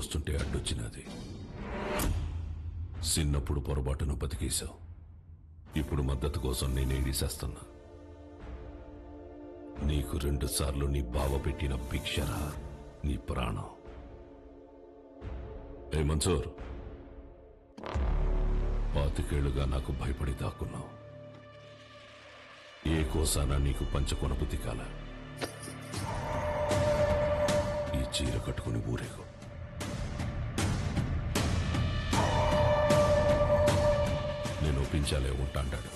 వస్తుంటే అడ్డొచ్చినది. చిన్నప్పుడు పొరపాటును బతికేశావు. ఇప్పుడు మద్దతు కోసం నేనే ఇడిసేస్తున్నా. నీకు 2 సార్లు నీ బావ పెట్టిన భిక్షరా నీ ప్రాణం. ఏ మన్సూర్, 25 ఏళ్లుగా నాకు భయపడి దాక్కున్నావు. ఏ కోసానా నీకు పంచకొనపు దిగాల. ఈ చీర కట్టుకుని ఊరేగు. నేను ఒప్పించాలే ఉంటాంటాడు.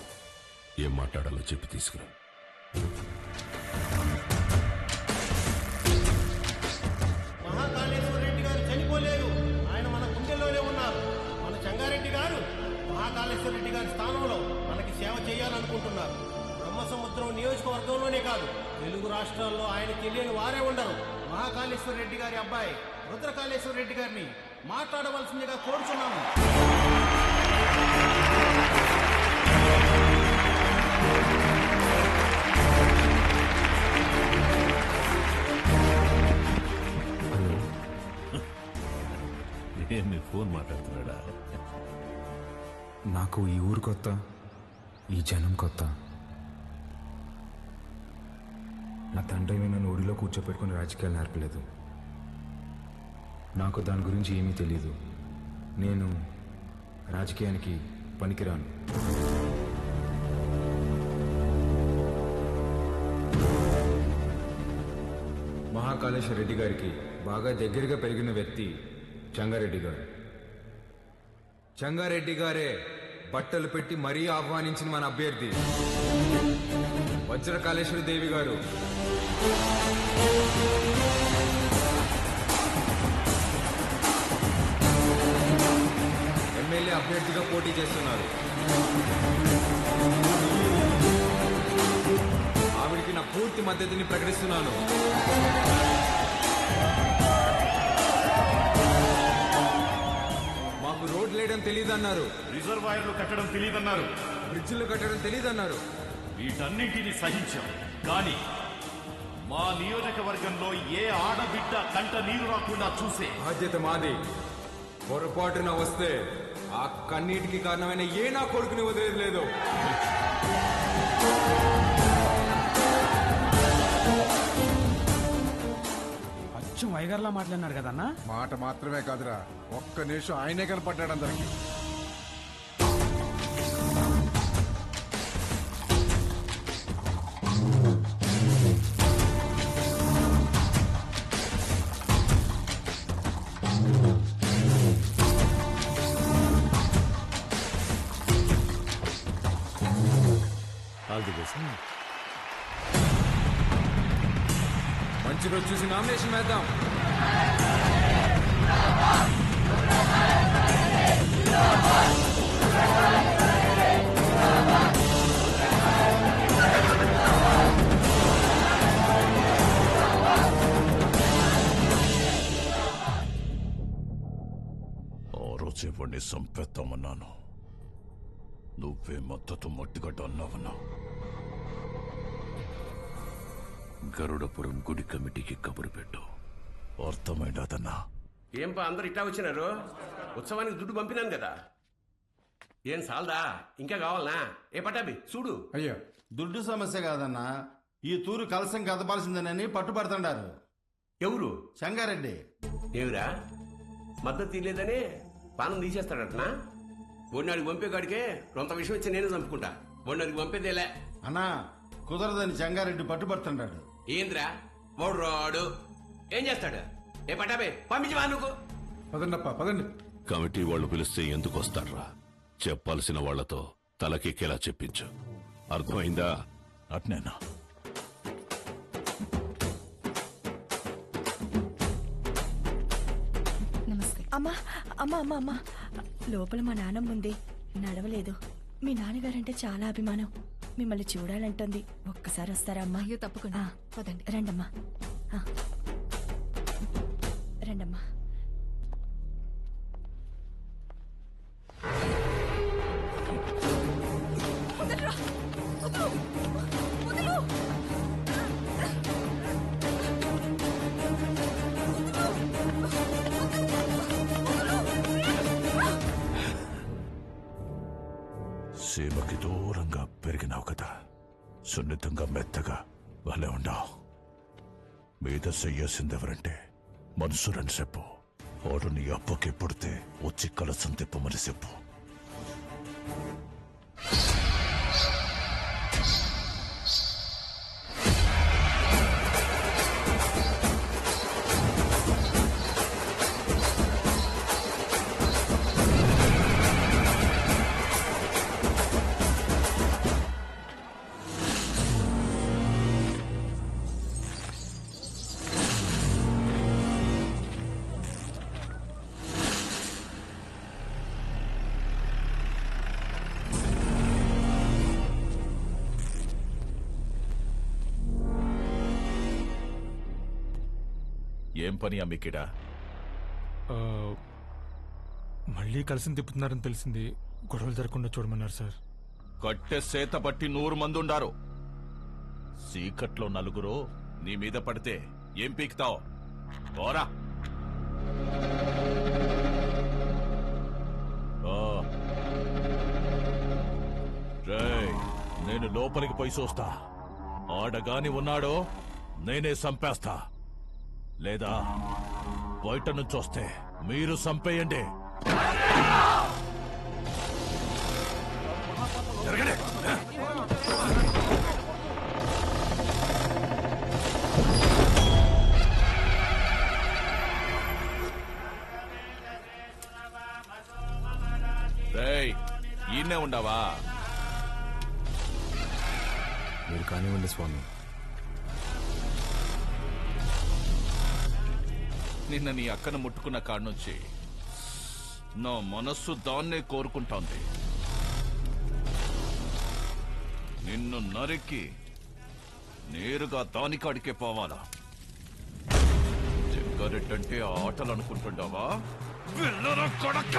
ఏం మాట్లాడాలో చెప్పి తీసుకురా. మహాకాళేశ్వర రెడ్డి గారు చనిపోలేరు. ఆయన మన గుండెల్లోనే ఉన్నారు. మన చెంగారెడ్డి గారు మహాకాళేశ్వర రెడ్డి గారి స్థానంలో మనకి సేవ చేయాలనుకుంటున్నారు. బ్రహ్మసముద్రం నియోజకవర్గంలోనే కాదు, తెలుగు రాష్ట్రాల్లో ఆయన తెలియని వారే ఉండరు. మహాకాళేశ్వర రెడ్డి గారి అబ్బాయి రుద్రకాళేశ్వర రెడ్డి గారిని మాట్లాడవలసిందిగా కోరుచున్నాము. మీ ఫోన్ మాట్లాడుతున్నాడా? నాకు ఈ ఊరు కొత్త, ఈ జనం కొత్త. నా తండ్రి నన్ను ఒడిలో కూర్చోపెట్టుకుని రాజకీయాలు నేర్పలేదు. నాకు దాని గురించి ఏమీ తెలీదు. నేను రాజకీయానికి పనికిరాను. మహాకాళేశ్వర రెడ్డి గారికి బాగా దగ్గరగా పెరిగిన వ్యక్తి చెంగారెడ్డి గారు. చెంగారెడ్డి గారే బట్టలు పెట్టి మరీ ఆహ్వానించిన మన అభ్యర్థి వజ్రకాళేశ్వరి దేవి గారు. ఎమ్మెల్యే అభ్యర్థిగా పోటీ చేస్తున్నారు. ఆవిడికి నా పూర్తి మద్దతుని ప్రకటిస్తున్నాను. మాకు రోడ్లు వేయడం తెలియదన్నారు, రిజర్వాయర్లు కట్టడం తెలియదన్నారు, బ్రిడ్జిలు కట్టడం తెలియదన్నారు. వీటన్నింటినీ సహించాం. కానీ మా నియోజకవర్గంలో ఏ ఆడబిడ్డ కంట నీరు రాకుండా చూసే బాధ్యత మాది. పొరపాటున వస్తే ఆ కన్నీటికి కారణమైన ఏ నా కొడుకుని వదిలేదు లేదు. అచ్చం వైగర్లా మాట్లాడినారు కదన్నా. మాట మాత్రమే కాదురా, ఒక్క నిమిషం ఆయనే కనపడ్డాడు అందరికి. మంచి రోజు చూసి నామినేషన్ వేద్దాం. ఆ రోజు ఇవ్వండి సంపెత్తామన్నాను. నువ్వే మద్దతు మట్టిగడ్డ అన్నావన్నా. గరుడపురం గుడి కమిటీకి కబురు పెట్టు. అర్థమైందన్నా. ఏంపా అందరు ఇట్టా వచ్చినారు? ఉత్సవానికి దుడ్డు పంపినాను కదా. ఏం సాల్దా? ఇంకా కావాలనా? ఏ పటాబి చూడు. అయ్యో, దుడ్డు సమస్య కాదన్నా, ఈ తూరు కలసం కదపాల్సిందేనని పట్టుబడుతుండారు. ఎవరు? చెంగారెడ్డి. ఏమిరా మద్దతు తీయలేదని పానం తీసేస్తాడటనా? బొన్నాడికి పంపేగాడికే కొంత విషయం వచ్చి నేనే చంపుకుంటా. బొన్నాడికి పంపేదేలే అన్నా, కుదరదని చెంగారెడ్డి పట్టుబడుతుండాడు. ఏంద్రా వాడు రాడు, ఏం చేస్తాడు? ఏ పటాబే పంపించవా నువ్వు? పదండప్ప పదండి. కమిటీ వాళ్ళు పిలిస్తే ఎందుకు వస్తాడ్రా? చెప్పాల్సిన వాళ్లతో తలకెక్కేలా చెప్పించు. అర్థమైందా? అట్నేనా? నమస్తే. అమ్మా అమ్మా అమ్మా అమ్మా, లోపల మా నాన్నమ్మ ఉంది, నడవలేదు. మీ నాన్నగారంటే చాలా అభిమానం, మిమ్మల్ని చూడాలంటుంది. ఒక్కసారి వస్తారా అమ్మా? అయ్యో తప్పకుండా, పదండి. రండమ్మా, రండమ్మా. సీమకి దూరంగా పెరిగినావు కదా, సున్నితంగా మెత్తగా భలే ఉండవు. మీద చెయ్యాల్సిందెవరంటే మనసురని చెప్పు. వాడు నీ అప్పకి పుడితే వచ్చి కలసం తిప్పమని చెప్పు. ఏం పని అమ్మికిడా? మళ్ళీ కలిసి తిప్పుతున్నారని తెలిసింది. గొడవలు జరగకుండా చూడమన్నారు సార్. కట్టె సేత పట్టి 100 మంది ఉండారు. సీకట్లో నలుగురు నీ మీద పడితే ఏం పీకుతావు? పోరా. రేయ్, నేను లోపలికి పోయి చూస్తా. ఆడగాని ఉన్నాడో నేనే చంపేస్తా, లేదా బయట నుంచి వస్తే మీరు చంపేయండి. జరగండి. రేయ్, ఈయనే ఉండవా? మీరు కానివ్వండి స్వామి. నిన్న నీ అక్కను ముట్టుకున్న కాడ్నుంచి నా మనస్సు దాన్నే కోరుకుంటోంది. నిన్ను నరికి నేరుగా దానికాడికే పోవాలా? జగ్గారెడ్డంటే ఆటలు అనుకుంటుండవా? పిల్లల కొడక!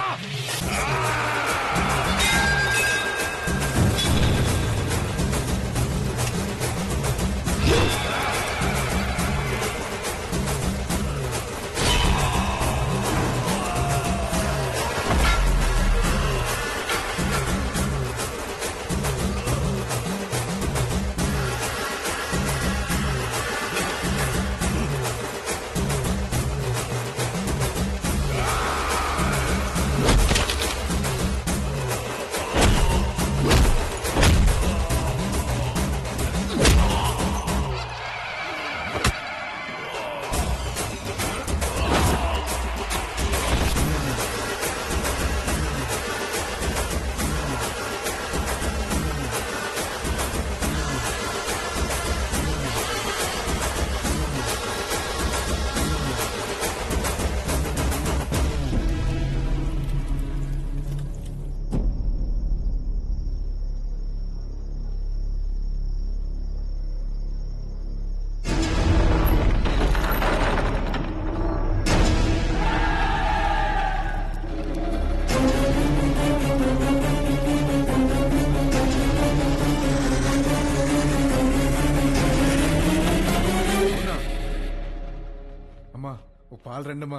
పాలు రండమ్మా.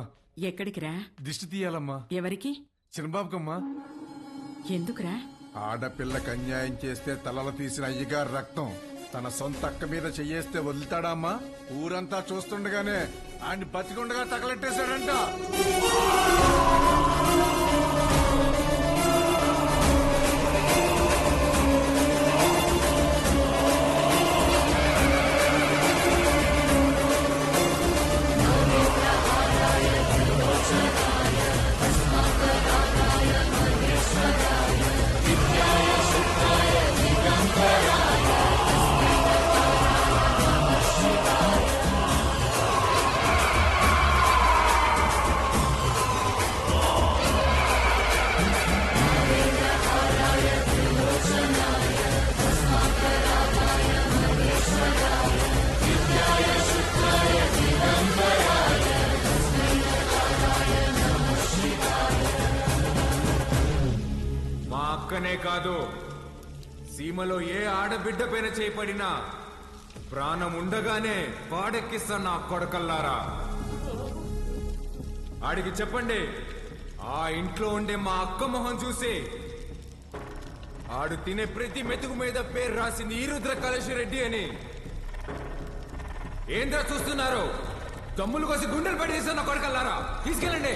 ఎక్కడికి రా? దిష్టి తీయాలమ్మా. ఎవరికి? చిన్నబాబుకమ్మా. ఎందుకురా? ఆడపిల్లకి అన్యాయం చేస్తే తలలు తీసిన అయ్యగారు రక్తం తన సొంత అక్క మీద చెయ్యేస్తే వదులుతాడామ్మా? ఊరంతా చూస్తుండగానే ఆయన బతికుండగా తగలెట్టేశాడంట. అక్కనే కాదు, సీమలో ఏ ఆడబిడ్డ పైన చేపడినా ప్రాణం ఉండగానే పాడెక్కిస్తా నా కొడకల్లారా. ఆడికి చెప్పండి, ఆ ఇంట్లో ఉండే మా అక్క మొహం చూసి ఆడు తినే ప్రతి మెతుకు మీద పేరు రాసింది ఈ రుద్ర కళేశ్వరెడ్డి అని. ఏంద్రా చూస్తున్నారు? దమ్ములు కోసి గుండెలు పట్టేసిన కొడకల్లారా, తీసుకెళ్ళండి.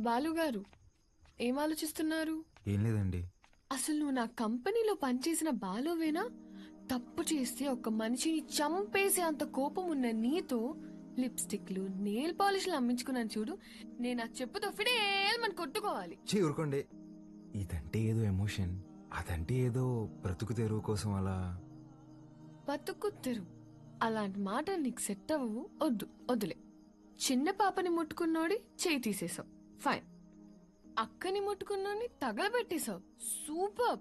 బాలుగారు ఏం ఆలోచిస్తున్నారు? ఏం లేదండి. అసలు నువ్వు నా కంపెనీలో పనిచేసిన బాలువేనా? తప్పు చేస్తే ఒక మనిషిని చంపేసే అంత కోపం ఉన్న నీతో లిప్స్టిక్లు నెయిల్ పాలిష్లు అమ్మించుకున్నాను చూడు. నేను ఆ చెప్పుతో ఫిడేల్మని కొట్టుకోవాలి. ఊరుకోండి. ఇదంటే ఏదో ఎమోషన్, అదంటే ఏదో బ్రతుకు తెరువు కోసం అలా. బతుకు తెరువు అలాంటి మాట నీకు సెట్ అవ్వవు. వద్దులే. చిన్న పాపని ముట్టుకున్నోడి చేయి తీసేసావు, ఫైన్. అక్కని ముట్టుకున్నోని తగలబెట్టేశావు, సూపర్.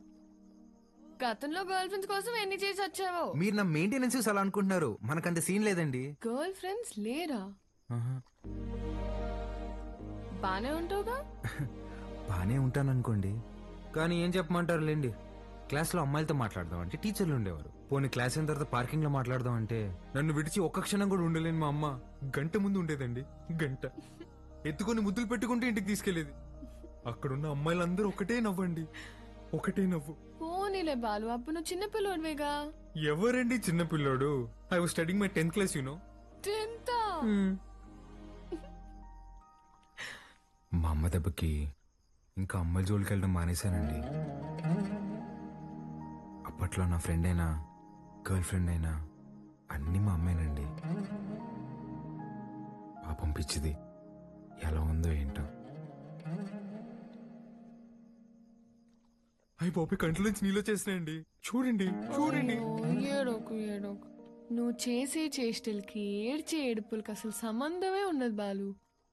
గతంలో గర్ల్ ఫ్రెండ్స్ కోసం ఎన్ని చేసి వచ్చావో. మీరు నా మెయింటెనెన్స్ అలా అనుకుంటున్నారు, మనకంత సీన్ లేదండి. గర్ల్ ఫ్రెండ్స్ లేరా? బానే ఉంటావుగా? బానే ఉంటాను అనుకోండి, కానీ ఏం చెప్పమంటారు లేండి. క్లాస్లో అమ్మాయిలతో మాట్లాడదాం అంటే టీచర్లు ఉండేవారు. పోనీ క్లాస్ అయిన తర్వాత పార్కింగ్ లో మాట్లాడదాం అంటే నన్ను విడిచి ఒక్క క్షణం కూడా ఉండలేని మా అమ్మ గంట ముందు ఉండేదండి. గంట ఎత్తుకొని ముద్దులు పెట్టుకుంటే ఇంటికి తీసుకెళ్లేది. అక్కడున్న అమ్మాయిలందరూ ఒకటే నవ్వండి, ఒకటే నవ్వు. పోనీలే బాలు, అప్పుడు నువ్వు చిన్నపిల్లోడివేగా. ఎవరండి చిన్నపిల్లోడు? I was studying my 10th class, you know. 10th? మా అమ్మ దెబ్బకి ఇంకా అమ్మాయిల జోలికి వెళ్ళడం మానేశానండి. అప్పట్లో నా ఫ్రెండ్ అయినా గర్ల్ ఫ్రెండ్ అయినా అన్నీ మా అమ్మాయినండి. పాపం పిచ్చిది ఎలా ఉందో ఏంటో. అయ్యి బాబు కంట్లోంచి నీళ్ళు వచ్చేసినాయండి. చూడండి చూడండి. ఏడోకు ఏడోకు. నువ్వు చేసే చేష్టలకి ఏడ్చే ఏడుపులకి అసలు సంబంధమే ఉన్నది బాలు.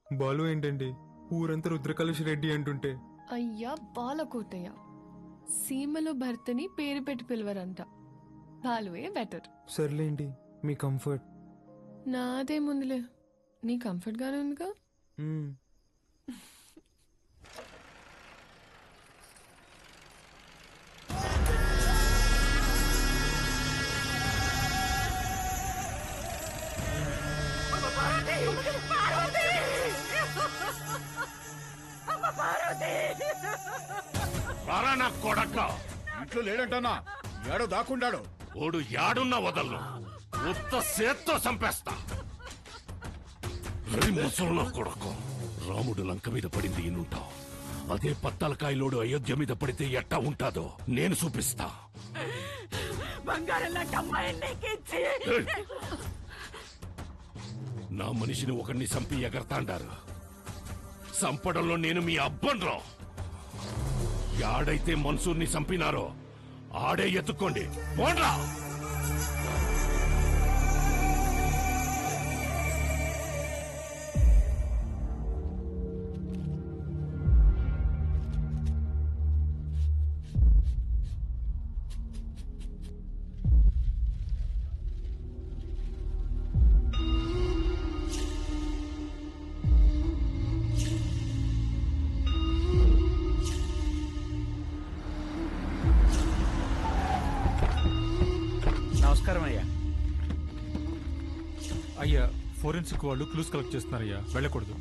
బాలు ఏంటండి, ఊరంతా రుద్రకళేశ్వరెడ్డి అంటుంటే. అయ్యా బాలకోటయ్య. సీమలో భర్తని పేరు పెట్టి పిలవరంట, బాలువే బెటర్. సర్లేండి, మీ కంఫర్ట్. నాదేముందిలే, నీ కంఫర్ట్ గానే ఉందిగా. రారా నా కొడక. ఇంట్లో లేడంటన్నా, ఏడో దాక్కుండాడు. ఓడు యాడున్నా వదలను, ఉత్త సేత్తో చంపేస్తా. ముసలు నా కొడకు. రాముడు లంక మీద పడింది ఇన్నుంటావు, అదే పత్తలకాయలోడు అయోధ్య మీద పడితే ఎట్టా ఉంటాదో నేను చూపిస్తా. నా మనిషిని ఒకరిని చంపి ఎగరతాండారు. చంపడంలో నేను మీ అబ్బన్రా. యాడైతే మన్సూర్ని చంపినారో ఆడే ఎత్తుకోండి, పోండ్రా. నమస్కారం అయ్యా. అయ్యా ఫోరెన్సిక్ వాళ్ళు క్లూస్ కలెక్ట్ చేస్తున్నారయ్యా, వెళ్ళకూడదు.